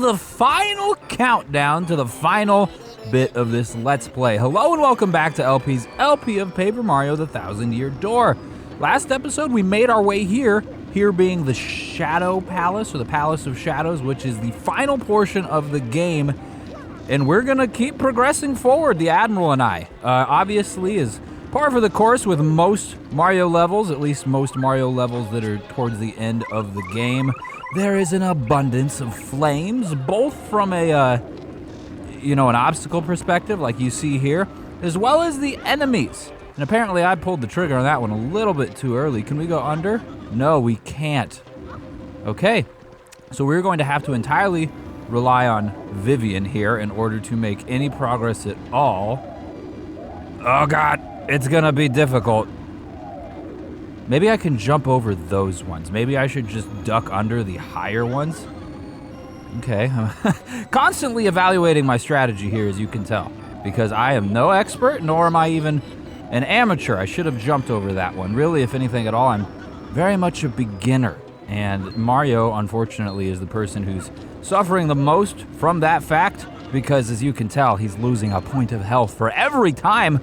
the final countdown to the final bit of this Let's Play. Hello and welcome back to LP's LP of Paper Mario The Thousand Year Door. Last episode we made our way here being the Shadow Palace, or the Palace of Shadows, which is the final portion of the game. And we're gonna keep progressing forward, the Admiral and I. Obviously, is par for the course with most Mario levels, at least most Mario levels that are towards the end of the game. There is an abundance of flames, both from a, an obstacle perspective, like you see here, as well as the enemies. And apparently I pulled the trigger on that one a little bit too early. Can we go under? No, we can't. Okay, so we're going to have to entirely rely on Vivian here in order to make any progress at all. Oh God, it's gonna be difficult. Maybe I can jump over those ones. Maybe I should just duck under the higher ones. Okay, I'm constantly evaluating my strategy here, as you can tell, because I am no expert, nor am I even an amateur. I should have jumped over that one. Really, if anything at all, I'm very much a beginner. And Mario, unfortunately, is the person who's suffering the most from that fact, because as you can tell, he's losing a point of health for every time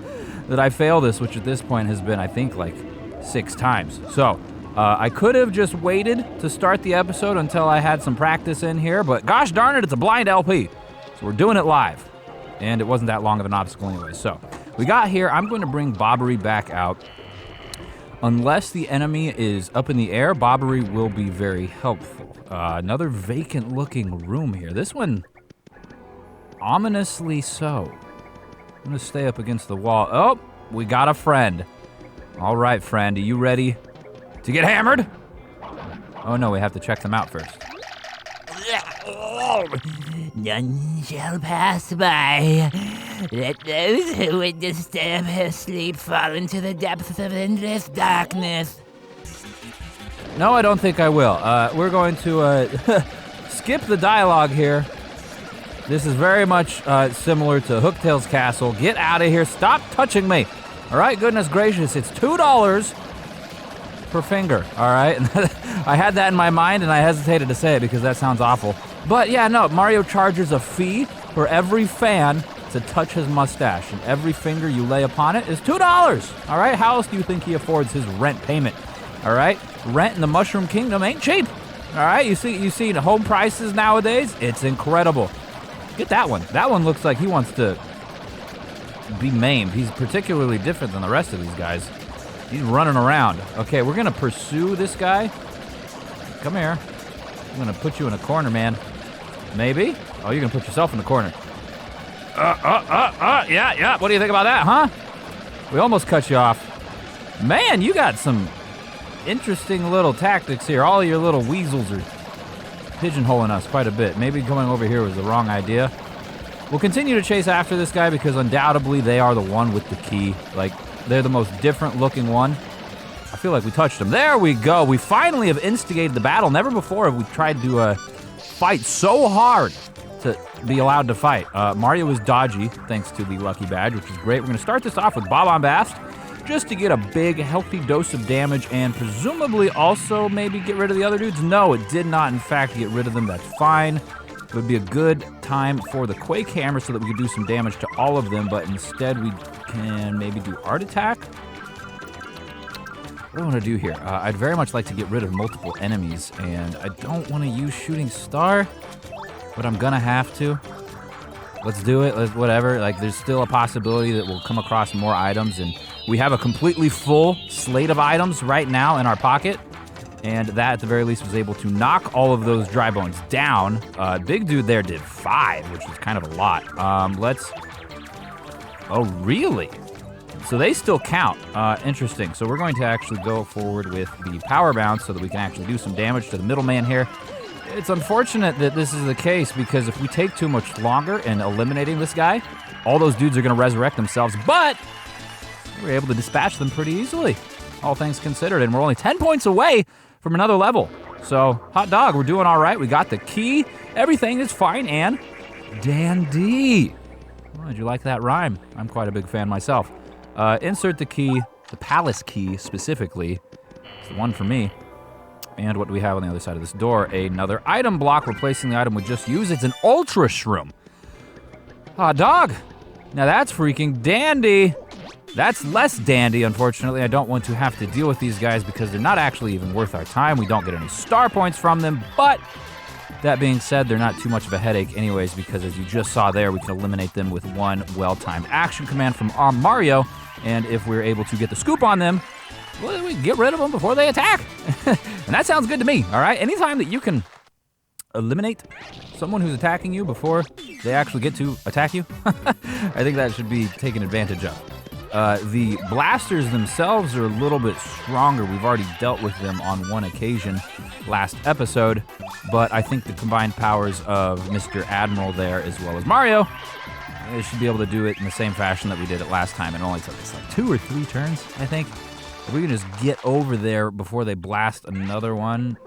that I fail this, which at this point has been, I think, like 6 times. So, I could have just waited to start the episode until I had some practice in here, but gosh darn it, it's a blind LP. So we're doing it live. And it wasn't that long of an obstacle anyway. So, we got here. I'm going to bring Bobbery back out. Unless the enemy is up in the air, Bobbery will be very helpful. Another vacant looking room here. This one, ominously so. I'm gonna stay up against the wall. Oh, we got a friend. All right, friend, are you ready to get hammered? Oh no, we have to check them out first. None shall pass by. Let those who would disturb her sleep fall into the depths of endless darkness. No, I don't think I will. We're going to skip the dialogue here. This is very much similar to Hooktail's castle. Get out of here. Stop touching me. All right, goodness gracious. It's $2 per finger, all right? I had that in my mind, and I hesitated to say it because that sounds awful. But yeah, no, Mario charges a fee for every fan to touch his mustache, and every finger you lay upon it is $2, all right? How else do you think he affords his rent payment, all right? Rent in the Mushroom Kingdom ain't cheap, all right? You see the home prices nowadays? It's incredible. Get that one. That one looks like he wants to be maimed. He's particularly different than the rest of these guys. He's running around. Okay, we're gonna pursue this guy. Come here. I'm gonna put you in a corner, man. Maybe? Oh, you're gonna put yourself in the corner. Yeah. What do you think about that, huh? We almost cut you off. Man, you got some interesting little tactics here. All of your little weasels are pigeonholing us quite a bit. Maybe coming over here was the wrong idea. We'll continue to chase after this guy because undoubtedly they are the one with the key. Like, they're the most different looking one. I feel like we touched him. There we go. We finally have instigated the battle. Never before have we tried to fight so hard to be allowed to fight. Mario is dodgy, thanks to the lucky badge, which is great. We're going to start this off with Bob-Ombast, just to get a big, healthy dose of damage, and presumably also maybe get rid of the other dudes. No, it did not, in fact, get rid of them. That's fine. It would be a good time for the Quake Hammer so that we could do some damage to all of them, but instead we can maybe do Art Attack. What do I want to do here? I'd very much like to get rid of multiple enemies, and I don't want to use Shooting Star, but I'm gonna have to. Let's do it, whatever. Like, there's still a possibility that we'll come across more items, and we have a completely full slate of items right now in our pocket, and that, at the very least, was able to knock all of those dry bones down. Big dude there did 5, which was kind of a lot. Oh, really? So they still count. Interesting. So we're going to actually go forward with the Power Bounce so that we can actually do some damage to the middleman here. It's unfortunate that this is the case, because if we take too much longer in eliminating this guy, all those dudes are going to resurrect themselves, but we were able to dispatch them pretty easily, all things considered, and we're only 10 points away from another level. So, hot dog, we're doing all right. We got the key. Everything is fine and dandy. Well, did you like that rhyme? I'm quite a big fan myself. Insert the key, the palace key specifically. It's the one for me. And what do we have on the other side of this door? Another item block replacing the item we just used. It's an ultra shroom. Ah, dog. Now that's freaking dandy. That's less dandy, unfortunately. I don't want to have to deal with these guys because they're not actually even worth our time. We don't get any star points from them, but that being said, they're not too much of a headache anyways because as you just saw there, we can eliminate them with one well-timed action command from Mario, and if we're able to get the scoop on them, well, we can get rid of them before they attack. And that sounds good to me, all right? Anytime that you can eliminate someone who's attacking you before they actually get to attack you, I think that should be taken advantage of. The blasters themselves are a little bit stronger. We've already dealt with them on one occasion last episode, but I think the combined powers of Mr. Admiral there as well as Mario, they should be able to do it in the same fashion that we did it last time. It only took us like 2 or 3 turns, I think. If we can just get over there before they blast another one.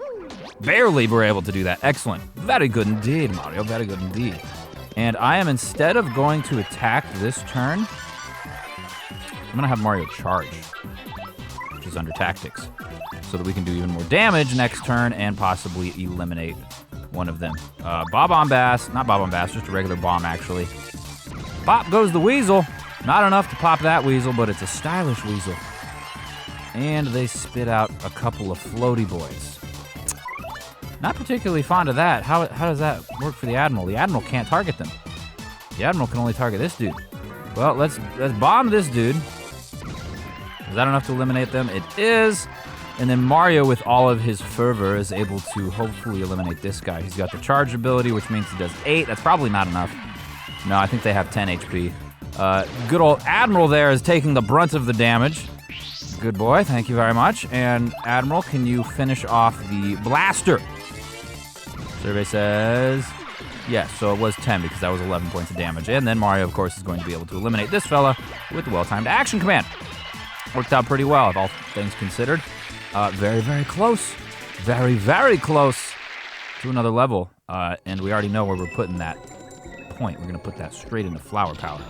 Barely were able to do that. Excellent. Very good indeed, Mario. Very good indeed. And I am, instead of going to attack this turn, I'm going to have Mario charge, which is under tactics, so that we can do even more damage next turn and possibly eliminate one of them. Bob-on-Bass, not Bob-on-Bass, just a regular bomb, actually. Pop goes the weasel. Not enough to pop that weasel, but it's a stylish weasel. And they spit out a couple of floaty boys. Not particularly fond of that. How does that work for the Admiral? The Admiral can't target them. The Admiral can only target this dude. Well, let's bomb this dude. Is that enough to eliminate them? It is. And then Mario, with all of his fervor, is able to hopefully eliminate this guy. He's got the charge ability, which means he does 8. That's probably not enough. No, I think they have 10 HP. Good old Admiral there is taking the brunt of the damage. Good boy, thank you very much. And Admiral, can you finish off the blaster? Survey says yes, so it was 10 because that was 11 points of damage. And then Mario, of course, is going to be able to eliminate this fella with the well-timed action command. Worked out pretty well, if all things considered. Very, very close. Very, very close to another level. And we already know where we're putting that point. We're going to put that straight into flower power.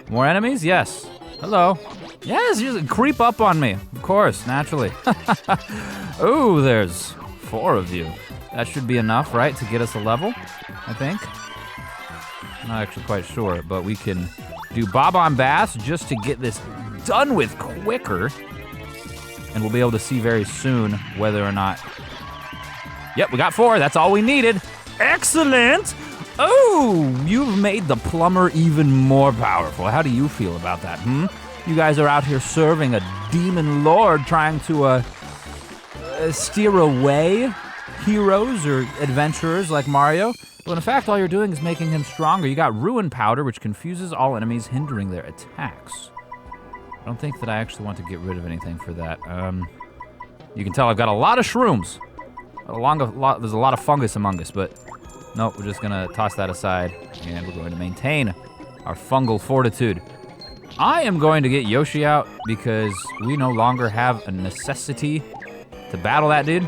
More enemies? Yes. Hello. Yes, you just creep up on me. Of course, naturally. Ooh, there's 4 of you. That should be enough, right, to get us a level, I think. Not actually quite sure, but we can do Bob-on-Bass just to get this done with quicker. And we'll be able to see very soon whether or not... Yep, we got 4. That's all we needed. Excellent! Oh, you've made the plumber even more powerful. How do you feel about that, You guys are out here serving a demon lord trying to steer away heroes or adventurers like Mario. Well, in fact, all you're doing is making him stronger. You got rune powder, which confuses all enemies, hindering their attacks. I don't think that I actually want to get rid of anything for that. You can tell I've got a lot of shrooms. There's a lot of fungus among us, but nope, we're just gonna toss that aside, and we're going to maintain our fungal fortitude. I am going to get Yoshi out because we no longer have a necessity to battle that dude.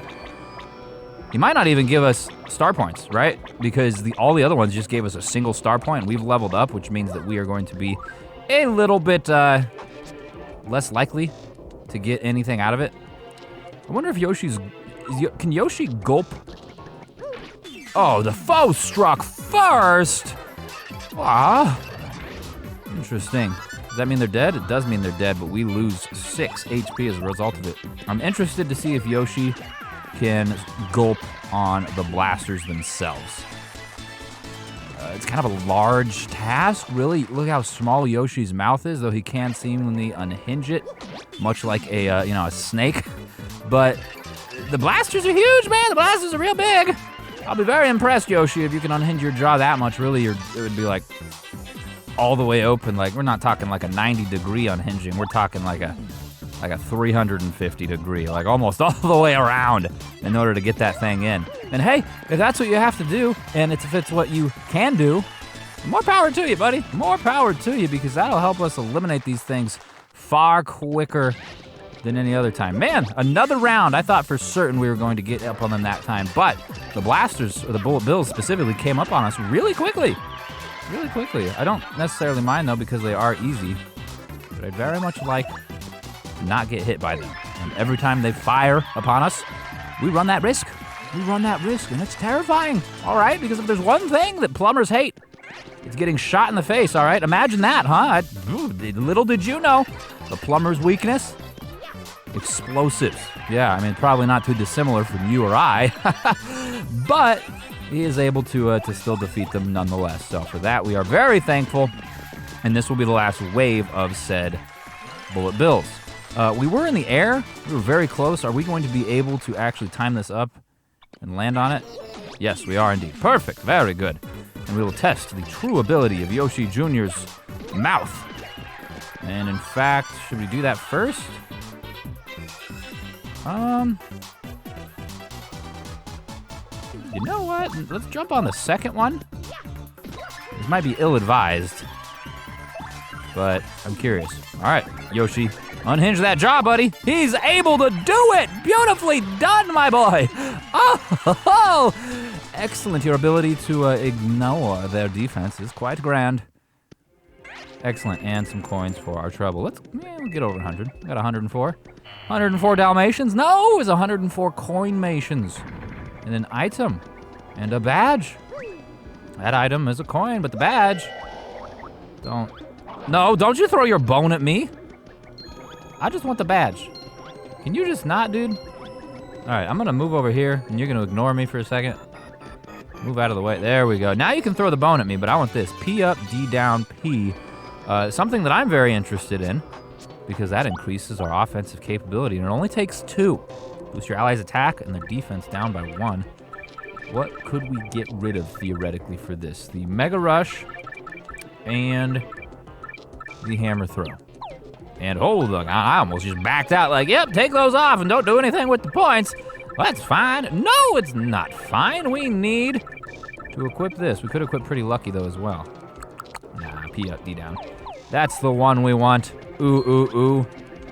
He might not even give us star points, right? Because all the other ones just gave us a single star point, and we've leveled up, which means that we are going to be a little bit less likely to get anything out of it. I wonder if can Yoshi gulp? Oh, the foe struck first! Ah, interesting. Does that mean they're dead? It does mean they're dead, but we lose 6 HP as a result of it. I'm interested to see if Yoshi can gulp on the blasters themselves. It's kind of a large task, really. Look how small Yoshi's mouth is, though he can seemingly unhinge it, much like a snake. But the blasters are huge, man. The blasters are real big. I'll be very impressed, Yoshi, if you can unhinge your jaw that much. Really, it would be like all the way open. Like, we're not talking like a 90-degree unhinging. We're talking like a 350-degree, like almost all the way around in order to get that thing in. And hey, if that's what you have to do, and if it's what you can do, more power to you, buddy. More power to you, because that'll help us eliminate these things far quicker than any other time. Man, another round. I thought for certain we were going to get up on them that time, but the blasters, or the bullet bills specifically, came up on us really quickly. Really quickly. I don't necessarily mind, though, because they are easy, but I'd very much like to not get hit by them. And every time they fire upon us, we run that risk. We run that risk, and it's terrifying, all right? Because if there's one thing that plumbers hate, it's getting shot in the face, all right? Imagine that, huh? Little did you know, the plumber's weakness, explosives. Yeah, I mean, probably not too dissimilar from you or I, but he is able to still defeat them nonetheless. So for that, we are very thankful, and this will be the last wave of said bullet bills. We were in the air. We were very close. Are we going to be able to actually time this up and land on it? Yes, we are indeed. Perfect. Very good. And we will test the true ability of Yoshi Jr.'s mouth. And in fact, should we do that first? You know what? Let's jump on the second one. This might be ill-advised, but I'm curious. All right, Yoshi, unhinge that jaw, buddy. He's able to do it. Beautifully done, my boy. Oh, excellent. Your ability to ignore their defense is quite grand. Excellent, and some coins for our trouble. We'll get over 100. We got 104. 104 Dalmatians. No, it was 104 coin-mations. And an item, and a badge. That item is a coin, but the badge, don't you throw your bone at me. I just want the badge. Can you just not, dude? All right, I'm gonna move over here, and you're gonna ignore me for a second. Move out of the way, there we go. Now you can throw the bone at me, but I want this, P up, D down, P. Something that I'm very interested in, because that increases our offensive capability, and it only takes 2. Boost your allies' attack and their defense down by 1. What could we get rid of theoretically for this? The Mega Rush and the Hammer Throw. And hold on, I almost just backed out like, yep, take those off and don't do anything with the points. Well, that's fine. No, it's not fine. We need to equip this. We could equip Pretty Lucky though as well. Nah, P up, D down. That's the one we want. Ooh, ooh, ooh.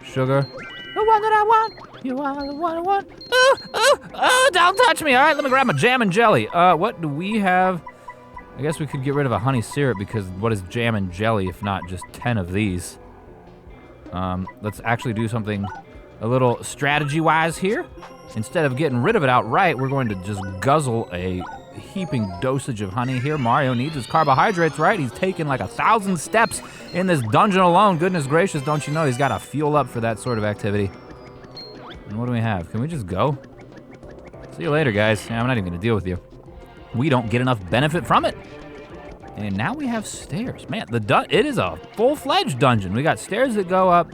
Sugar. The one that I want. You are the one I want. Ooh, don't touch me. All right, let me grab my jam and jelly. What do we have? I guess we could get rid of a honey syrup because what is jam and jelly if not just 10 of these? Let's actually do something a little strategy-wise here. Instead of getting rid of it outright, we're going to just guzzle a heaping dosage of honey here. Mario needs his carbohydrates, right? He's taken like 1,000 steps in this dungeon alone. Goodness gracious, don't you know he's got to fuel up for that sort of activity. And what do we have? Can we just go? See you later, guys. Yeah, I'm not even gonna deal with you. We don't get enough benefit from it. And now we have stairs. Man, it is a full-fledged dungeon. We got stairs that go up.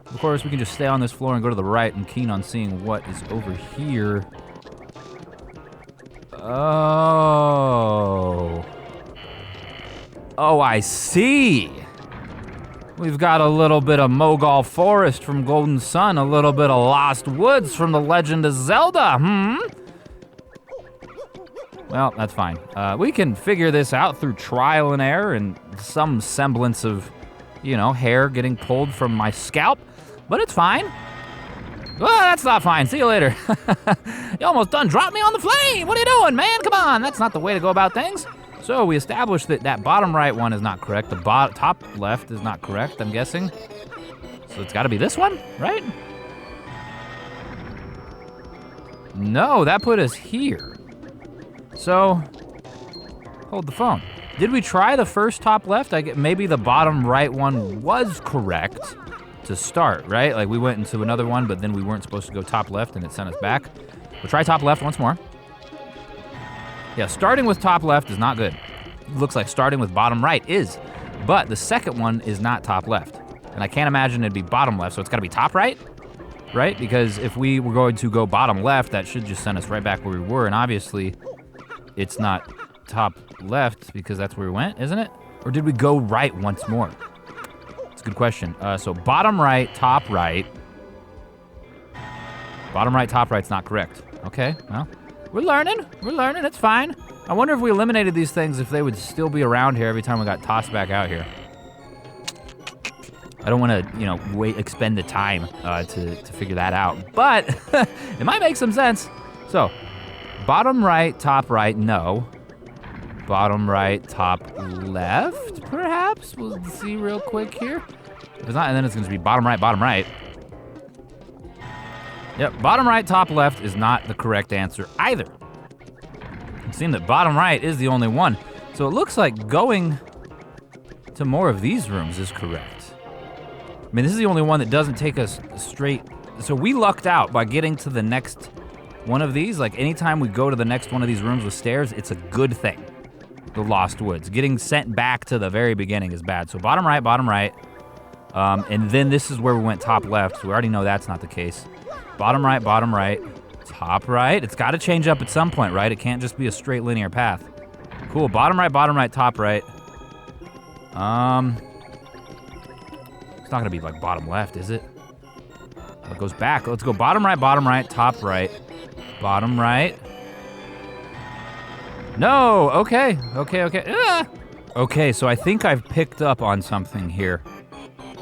Of course, we can just stay on this floor and go to the right. I'm keen on seeing what is over here. Oh, I see. We've got a little bit of Mogal Forest from Golden Sun, a little bit of Lost Woods from The Legend of Zelda, Well, that's fine. We can figure this out through trial and error and some semblance of, hair getting pulled from my scalp, but it's fine. Oh, that's not fine. See you later. You almost done dropped me on the flame. What are you doing, man? Come on. That's not the way to go about things. So we established that bottom right one is not correct. The top left is not correct, I'm guessing. So it's got to be this one, right? No, that put us here. So, hold the phone. Did we try the first top left? Maybe the bottom right one was correct to start, right? Like we went into another one, but then we weren't supposed to go top left and it sent us back. We'll try top left once more. Yeah, starting with top left is not good. It looks like starting with bottom right is, but the second one is not top left. And I can't imagine it'd be bottom left, so it's gotta be top right, right? Because if we were going to go bottom left, that should just send us right back where we were, and obviously it's not top left because that's where we went, isn't it? Or did we go right once more? It's a good question. So bottom right, top right. Bottom right, top right's not correct. Okay, well. We're learning, it's fine. I wonder if we eliminated these things, if they would still be around here every time we got tossed back out here. I don't wanna, expend the time to figure that out, but it might make some sense. So, bottom right, top right, no. Bottom right, top left, perhaps? We'll see real quick here. If it's not, and then it's gonna be bottom right, bottom right. Yep, bottom right, top left is not the correct answer either. It seems that bottom right is the only one. So it looks like going to more of these rooms is correct. I mean, this is the only one that doesn't take us straight. So we lucked out by getting to the next one of these. Like anytime we go to the next one of these rooms with stairs, it's a good thing. The Lost Woods. Getting sent back to the very beginning is bad. So bottom right, bottom right. And then this is where we went top left. So we already know that's not the case. Bottom right, top right. It's got to change up at some point, right? It can't just be a straight linear path. Cool, bottom right, top right. It's not gonna be like bottom left, is it? It goes back. Let's go bottom right, top right. Bottom right. No, okay. Okay, so I think I've picked up on something here.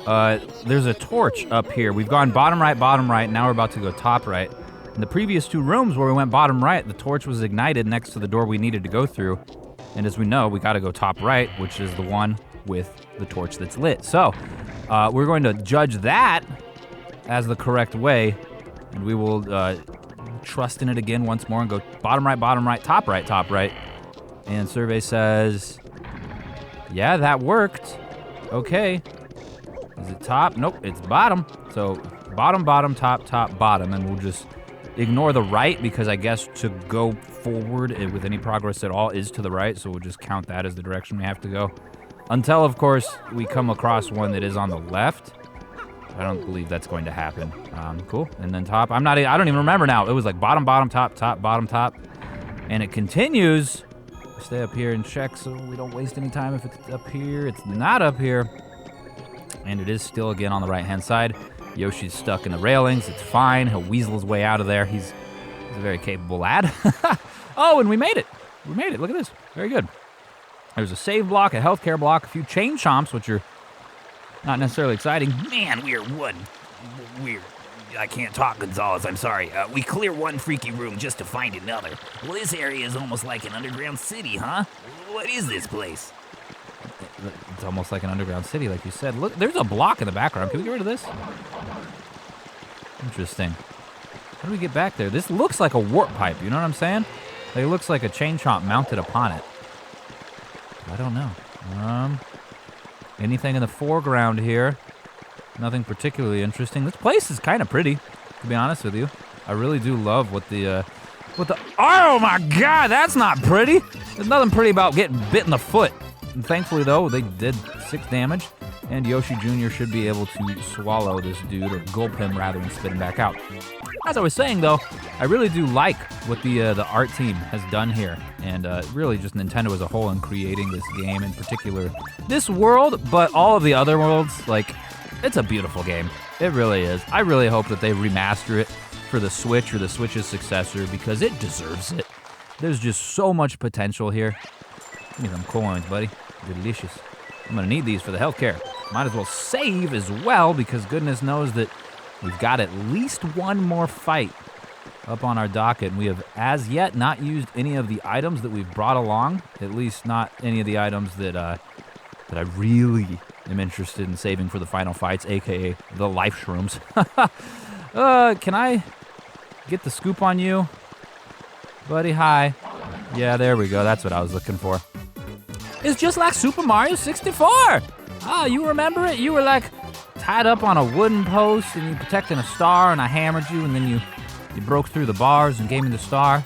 There's a torch up here. We've gone bottom right. Now we're about to go top right. In the previous two rooms where we went bottom right, the torch was ignited next to the door we needed to go through. And as we know, we gotta go top right, which is the one with the torch that's lit. So, we're going to judge that as the correct way, and we will trust in it again once more and go bottom right, top right. And survey says, yeah, that worked. Okay. Is it top? Nope, it's bottom. So bottom, top, bottom, and we'll just ignore the right because I guess to go forward with any progress at all is to the right, so we'll just count that as the direction we have to go. Until, of course, we come across one that is on the left. I don't believe that's going to happen. Cool, and then top. I don't even remember now. It was like bottom, top, bottom, top. And it continues. Stay up here and check so we don't waste any time if it's up here. It's not up here. And it is still, again, on the right-hand side. Yoshi's stuck in the railings. It's fine. He'll weasel his way out of there. He's a very capable lad. Oh, and we made it. Look at this. Very good. There's a save block, a healthcare block, a few chain chomps, which are not necessarily exciting. Man, I can't talk, Gonzalez, I'm sorry. We clear one freaky room just to find another. Well, this area is almost like an underground city, huh? What is this place? It's almost like an underground city, like you said. Look, there's a block in the background. Can we get rid of this? Interesting. How do we get back there? This looks like a warp pipe, you know what I'm saying? Like, it looks like a chain chomp mounted upon it. I don't know. Anything in the foreground here? Nothing particularly interesting. This place is kind of pretty, to be honest with you. I really do love what the oh my God, that's not pretty. There's nothing pretty about getting bit in the foot. And thankfully, though, they did 6 damage, and Yoshi Jr. should be able to swallow this dude, or gulp him rather, and spit him back out. As I was saying, though, I really do like what the art team has done here, and really just Nintendo as a whole in creating this game, in particular this world, but all of the other worlds. Like, it's a beautiful game. It really is. I really hope that they remaster it for the Switch or the Switch's successor, because it deserves it. There's just so much potential here. Give me some coins, buddy. Delicious. I'm gonna need these for the healthcare. Might as well save as well, because goodness knows that we've got at least one more fight up on our docket, and we have as yet not used any of the items that we've brought along, at least not any of the items that I really am interested in saving for the final fights, aka the life shrooms. Can I get the scoop on you? Buddy, hi. Yeah, there we go. That's what I was looking for. It's just like Super Mario 64. Oh, you remember it? You were like tied up on a wooden post and you protecting a star, and I hammered you, and then you broke through the bars and gave me the star.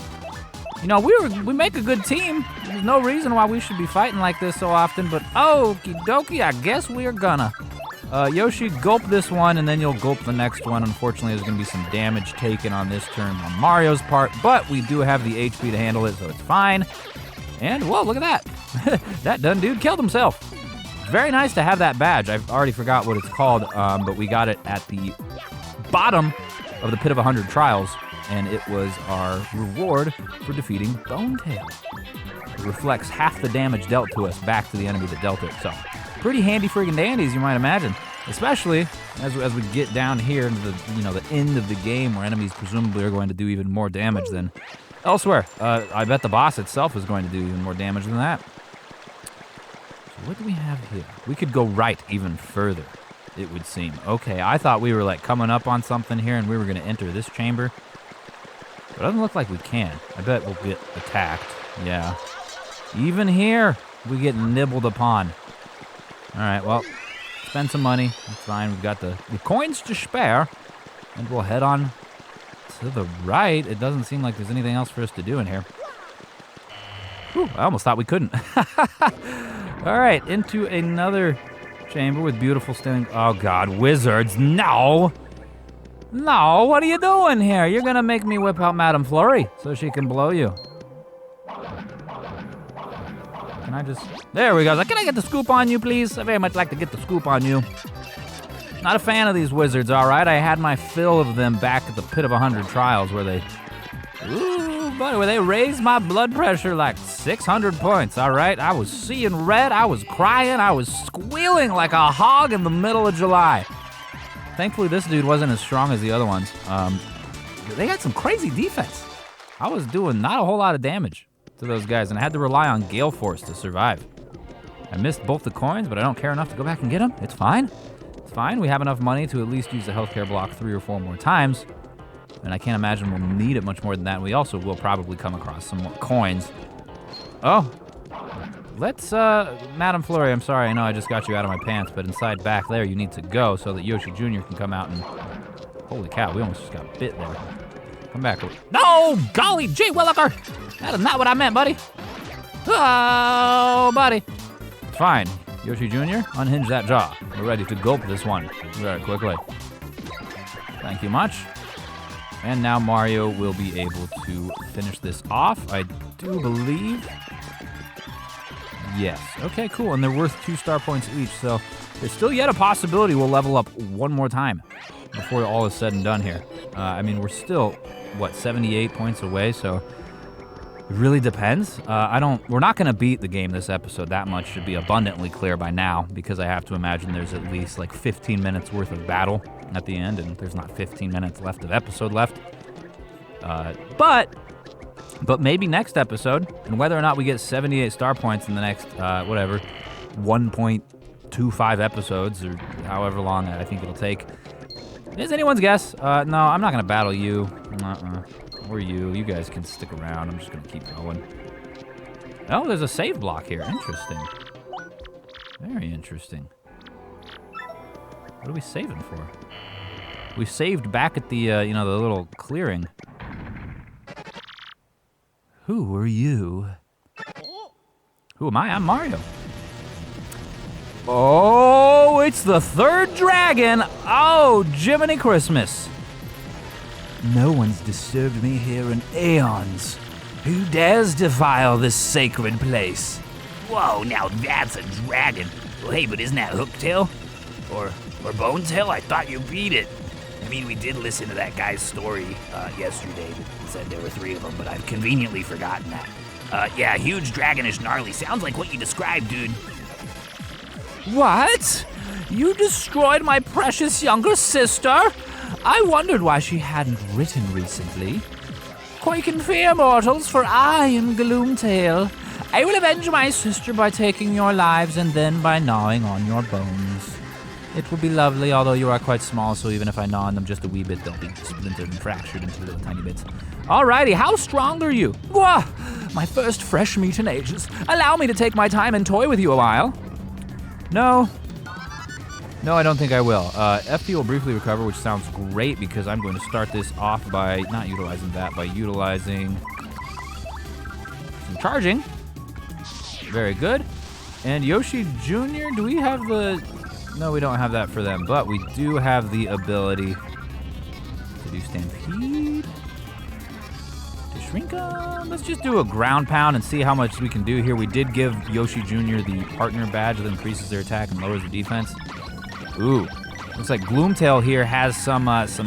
You know, we make a good team. There's no reason why we should be fighting like this so often, but okie dokie, I guess we're gonna. Yoshi, gulp this one, and then you'll gulp the next one. Unfortunately, there's gonna be some damage taken on this turn on Mario's part, but we do have the HP to handle it, so it's fine. And, whoa, look at that. That done dude killed himself. Very nice to have that badge. I've already forgot what it's called, but we got it at the bottom of the Pit of 100 Trials, and it was our reward for defeating Bonetail. It reflects half the damage dealt to us back to the enemy that dealt it, so pretty handy friggin' dandy, as you might imagine, especially as we get down here into the end of the game, where enemies presumably are going to do even more damage than elsewhere. I bet the boss itself is going to do even more damage than that. So what do we have here? We could go right even further. it would seem. Okay, I thought we were like coming up on something here and we were gonna enter this chamber. But it doesn't look like we can. I bet we'll get attacked. Yeah. Even here, we get nibbled upon. All right, well, spend some money. That's fine. We've got the coins to spare. And we'll head on to the right. It doesn't seem like there's anything else for us to do in here. Whew, I almost thought we couldn't. All right, into another chamber with beautiful standing. Oh, God, wizards. No. No, what are you doing here? You're going to make me whip out Madame Flurry so she can blow you. Can I just... There we go. Can I get the scoop on you, please? I very much like to get the scoop on you. Not a fan of these wizards, all right? I had my fill of them back at the Pit of 100 Trials where they... Ooh, buddy, where they raised my blood pressure like 600 points, all right? I was seeing red, I was crying, I was squealing like a hog in the middle of July. Thankfully, this dude wasn't as strong as the other ones. They had some crazy defense. I was doing not a whole lot of damage to those guys, and I had to rely on Gale Force to survive. I missed both the coins, but I don't care enough to go back and get them. It's fine. It's fine. We have enough money to at least use the healthcare block 3 or 4 more times, and I can't imagine we'll need it much more than that. We also will probably come across some more coins. Oh, let's, Madame Flurry, I'm sorry, I know I just got you out of my pants, but inside back there you need to go so that Yoshi Jr. can come out and... Holy cow, we almost just got bit there. Come back. No! Golly gee williker! That is not what I meant, buddy. Oh, buddy. Fine. Yoshi Jr., unhinge that jaw. We're ready to gulp this one very quickly. Thank you much. And now Mario will be able to finish this off, I do believe. Yes. Okay, cool. And they're worth 2 star points each, so there's still yet a possibility we'll level up one more time before all is said and done here. I mean, we're still, what, 78 points away, so it really depends. We're not going to beat the game this episode. That much should be abundantly clear by now, because I have to imagine there's at least like 15 minutes worth of battle at the end, and there's not 15 minutes left of episode left. But maybe next episode, and whether or not we get 78 star points in the next, 1.25 episodes, or however long I think it'll take, is anyone's guess. No, I'm not going to battle you. Or you. You guys can stick around. I'm just going to keep going. Oh, there's a save block here. Interesting. Very interesting. What are we saving for? We saved back at the, the little clearing. Who are you? Who am I? I'm Mario. Oh, it's the 3rd dragon. Oh, Jiminy Christmas. No one's disturbed me here in aeons. Who dares defile this sacred place? Whoa, now that's a dragon. Well, hey, but isn't that Hooktail? Or Bonetail? I thought you beat it. I mean, we did listen to that guy's story yesterday that said there were 3 of them, but I've conveniently forgotten that. Yeah, huge, dragonish, gnarly. Sounds like what you described, dude. What? You destroyed my precious younger sister? I wondered why she hadn't written recently. Quake in fear, mortals, for I am Gloomtail. I will avenge my sister by taking your lives and then by gnawing on your bones. It will be lovely, although you are quite small, so even if I gnaw on them just a wee bit, they'll be splintered and fractured into little tiny bits. Alrighty, how strong are you? Wah! My first fresh meat in ages. Allow me to take my time and toy with you a while. No, I don't think I will. FP will briefly recover, which sounds great because I'm going to start this off by not utilizing that, by utilizing some charging. Very good. And Yoshi Jr., do we have the... No, we don't have that for them, but we do have the ability to do Stampede, to Shrink 'em. Let's just do a ground pound and see how much we can do here. We did give Yoshi Jr. the partner badge that increases their attack and lowers the defense. Ooh, looks like Gloomtail here has some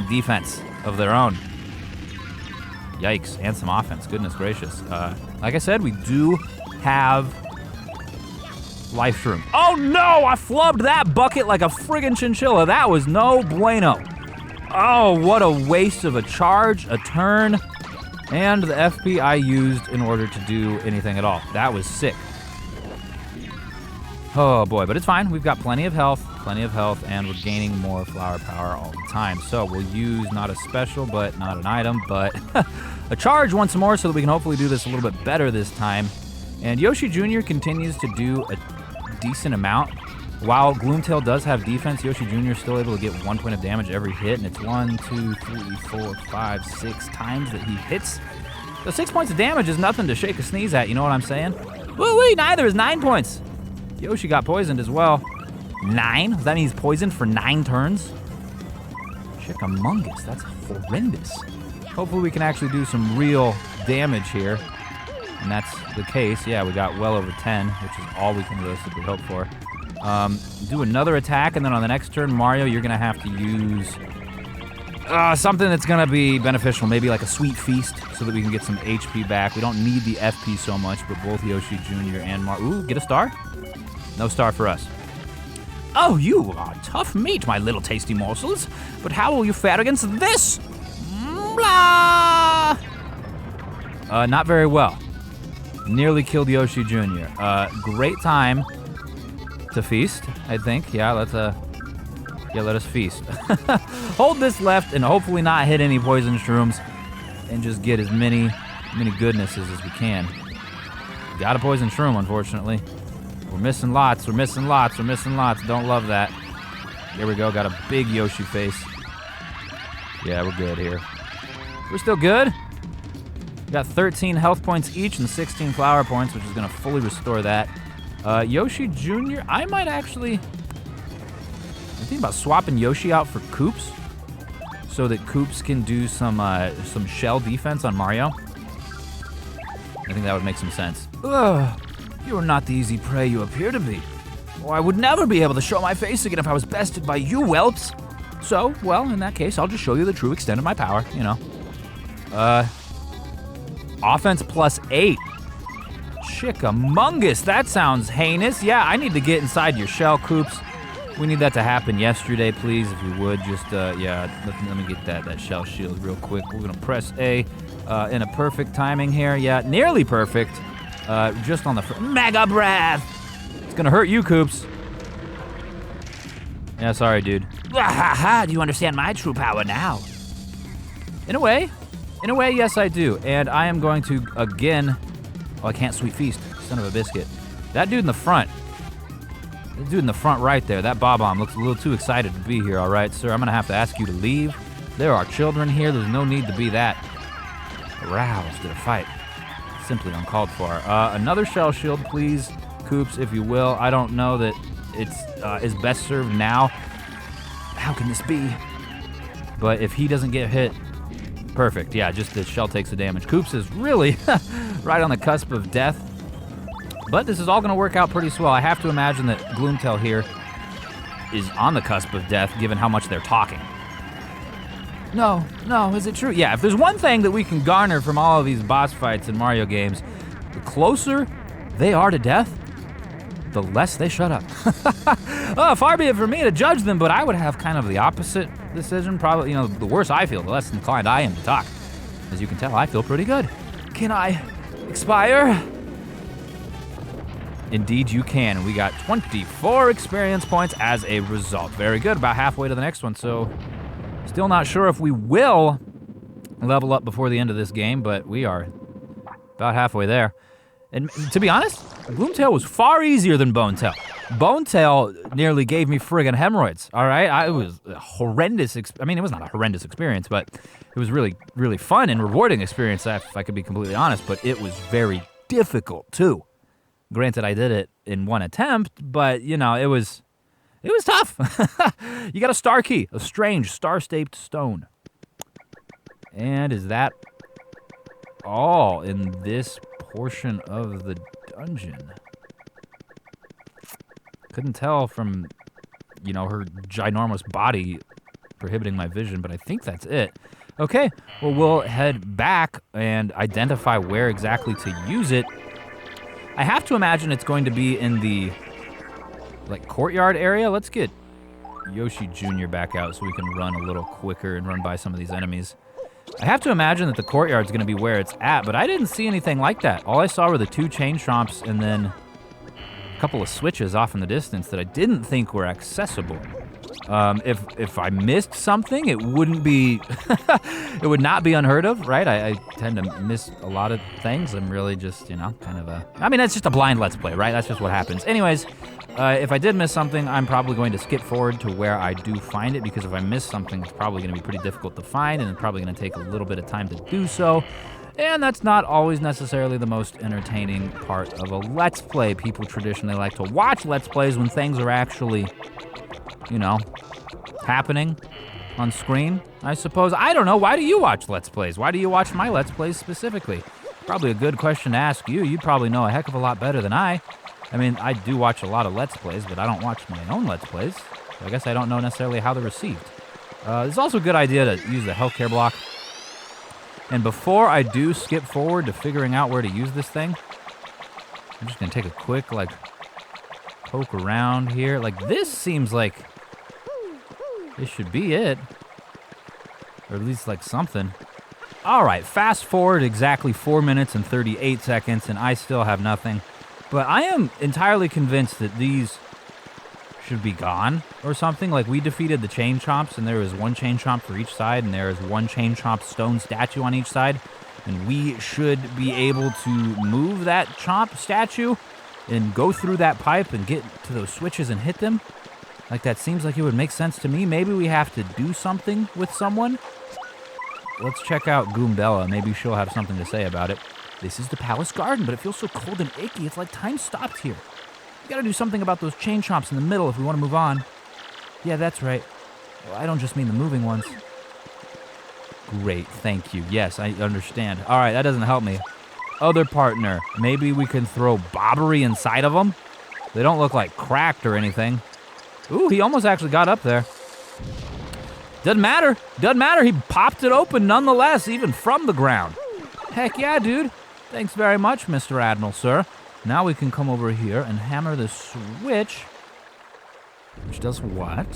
defense of their own. Yikes, and some offense, goodness gracious. Like I said, we do have Life Shroom. Oh no, I flubbed that bucket like a friggin' chinchilla. That was no bueno. Oh, what a waste of a charge, a turn, and the FP I used in order to do anything at all. That was sick. Oh boy, but it's fine. We've got plenty of health. plenty of health, and we're gaining more flower power all the time. So we'll use not a special, but not an item, but a charge once more so that we can hopefully do this a little bit better this time. And Yoshi Jr. continues to do a decent amount. While Gloomtail does have defense, Yoshi Jr. is still able to get 1 point of damage every hit, and it's 1, 2, 3, 4, 5, 6 times that he hits. So 6 points of damage is nothing to shake a sneeze at, you know what I'm saying? Woo-wee, neither is 9 points. Yoshi got poisoned as well. 9? Does that mean he's poisoned for 9 turns? Chickamungus, that's horrendous. Hopefully we can actually do some real damage here. And that's the case. Yeah, we got well over 10, which is all we can realistically hope for. Do another attack, and then on the next turn, Mario, you're going to have to use something that's going to be beneficial, maybe like a Sweet Feast, so that we can get some HP back. We don't need the FP so much, but both Yoshi Jr. and Mario... Ooh, get a star? No star for us. Oh, you are tough meat, my little tasty morsels, but how will you fare against this? Blah! Not very well. Nearly killed Yoshi Jr. Great time to feast, I think. Yeah, let us feast. Hold this left and hopefully not hit any poison shrooms and just get as many goodnesses as we can. Got a poison shroom, unfortunately. We're missing lots, we're missing lots, we're missing lots. Don't love that. There we go, got a big Yoshi face. Yeah, we're good here. We're still good. We got 13 health points each and 16 flower points, which is gonna fully restore that. Yoshi Jr., I might actually... I'm thinking about swapping Yoshi out for Koops so that Koops can do some shell defense on Mario. I think that would make some sense. Ugh, you are not the easy prey you appear to be. Or I would never be able to show my face again if I was bested by you whelps. So, well, in that case, I'll just show you the true extent of my power, you know. Offense +8. Chickamungus, that sounds heinous. Yeah, I need to get inside your shell, Koops. We need that to happen yesterday, please, if you would. Just, yeah, let me get that shell shield real quick. We're going to press A in a perfect timing here. Yeah, nearly perfect. Just on the Mega Breath. It's going to hurt you, Koops. Yeah, sorry, dude. Ha! Do you understand my true power now? In a way, yes, I do. And I am going to, again... Oh, I can't Sweet Feast. Son of a biscuit. That dude in the front. The dude in the front right there, that Bob-omb looks a little too excited to be here, all right, sir? I'm going to have to ask you to leave. There are children here. There's no need to be that aroused at a fight. Simply uncalled for. Another shell shield, please, Koops, if you will. I don't know that it's is best served now. How can this be? But if he doesn't get hit, perfect. Yeah, just the shell takes the damage. Koops is really right on the cusp of death. But this is all going to work out pretty swell. I have to imagine that Gloomtail here is on the cusp of death, given how much they're talking. No, is it true? Yeah, if there's one thing that we can garner from all of these boss fights in Mario games, the closer they are to death, the less they shut up. Oh, far be it from me to judge them, but I would have kind of the opposite decision. Probably, you know, the worse I feel, the less inclined I am to talk. As you can tell, I feel pretty good. Can I expire? Indeed you can, and we got 24 experience points as a result. Very good, about halfway to the next one, so still not sure if we will level up before the end of this game, but we are about halfway there. And to be honest, Gloomtail was far easier than Bonetail. Bonetail nearly gave me friggin' hemorrhoids, all right? It was a horrendous, I mean, it was not a horrendous experience, but it was really, really fun and rewarding experience, if I could be completely honest, but it was very difficult, too. Granted, I did it in one attempt, but, you know, it was tough. You got a star key, a strange star-shaped stone. And is that all in this portion of the dungeon? Couldn't tell from, you know, her ginormous body prohibiting my vision, but I think that's it. Okay, well, we'll head back and identify where exactly to use it. I have to imagine it's going to be in the, like, courtyard area. Let's get Yoshi Jr. back out so we can run a little quicker and run by some of these enemies. I have to imagine that the courtyard's going to be where it's at, but I didn't see anything like that. All I saw were the 2 chain chomps and then couple of switches off in the distance that I didn't think were accessible. If I missed something, it wouldn't be, it would not be unheard of, right? I tend to miss a lot of things. I'm really just, you know, kind of I mean, that's just a blind Let's Play, right? That's just what happens. Anyways, if I did miss something, I'm probably going to skip forward to where I do find it, because if I miss something, it's probably going to be pretty difficult to find, and it's probably going to take a little bit of time to do so. And that's not always necessarily the most entertaining part of a Let's Play. People traditionally like to watch Let's Plays when things are actually, you know, happening on screen, I suppose. I don't know. Why do you watch Let's Plays? Why do you watch my Let's Plays specifically? Probably a good question to ask you. You'd probably know a heck of a lot better than I. I mean, I do watch a lot of Let's Plays, but I don't watch my own Let's Plays. So I guess I don't know necessarily how they're received. It's also a good idea to use the healthcare block. And before I do skip forward to figuring out where to use this thing, I'm just gonna take a quick, like, poke around here. Like, this seems like this should be it. Or at least, like, something. All right, fast forward exactly 4 minutes and 38 seconds, and I still have nothing. But I am entirely convinced that these should be gone or something. Like, we defeated the Chain Chomps, and there is one Chain Chomp for each side, and there is one Chain Chomp stone statue on each side. And we should be able to move that Chomp statue and go through that pipe and get to those switches and hit them. Like, that seems like it would make sense to me. Maybe we have to do something with someone. Let's check out Gloomtail. Maybe she'll have something to say about it. This is the palace garden, but it feels so cold and icky. It's like time stopped here. We gotta do something about those chain chomps in the middle if we want to move on. Yeah, that's right. Well, I don't just mean the moving ones. Great, thank you. Yes, I understand. All right, that doesn't help me. Other partner. Maybe we can throw Bobbery inside of them? They don't look like cracked or anything. Ooh, he almost actually got up there. Doesn't matter. Doesn't matter. He popped it open nonetheless, even from the ground. Heck yeah, dude. Thanks very much, Mr. Admiral, sir. Now we can come over here and hammer the switch. Which does what?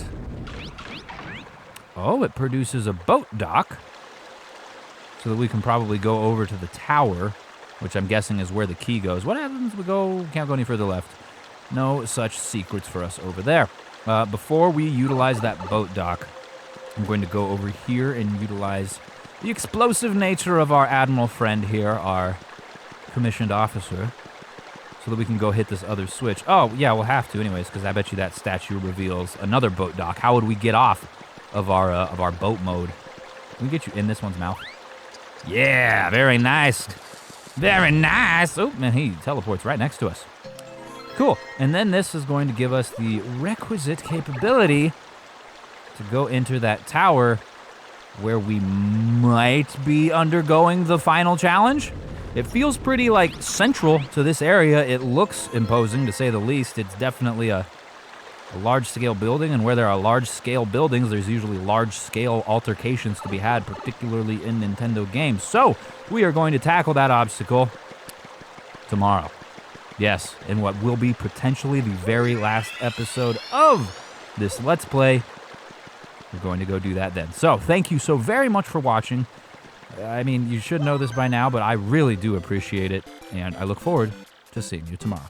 Oh, it produces a boat dock. So that we can probably go over to the tower, which I'm guessing is where the key goes. What happens if we can't go any further left? No such secrets for us over there. Before we utilize that boat dock, I'm going to go over here and utilize the explosive nature of our admiral friend here, our commissioned officer, so that we can go hit this other switch. Oh, yeah, we'll have to anyways, because I bet you that statue reveals another boat dock. How would we get off of our boat mode? Can we get you in this one's mouth? Yeah, very nice. Very nice. Oh, man, he teleports right next to us. Cool. And then this is going to give us the requisite capability to go into that tower where we might be undergoing the final challenge. It feels pretty, like, central to this area. It looks imposing, to say the least. It's definitely a large-scale building, and where there are large-scale buildings, there's usually large-scale altercations to be had, particularly in Nintendo games. So, we are going to tackle that obstacle tomorrow. Yes, in what will be potentially the very last episode of this Let's Play. We're going to go do that then. So, thank you so very much for watching. I mean, you should know this by now, but I really do appreciate it, and I look forward to seeing you tomorrow.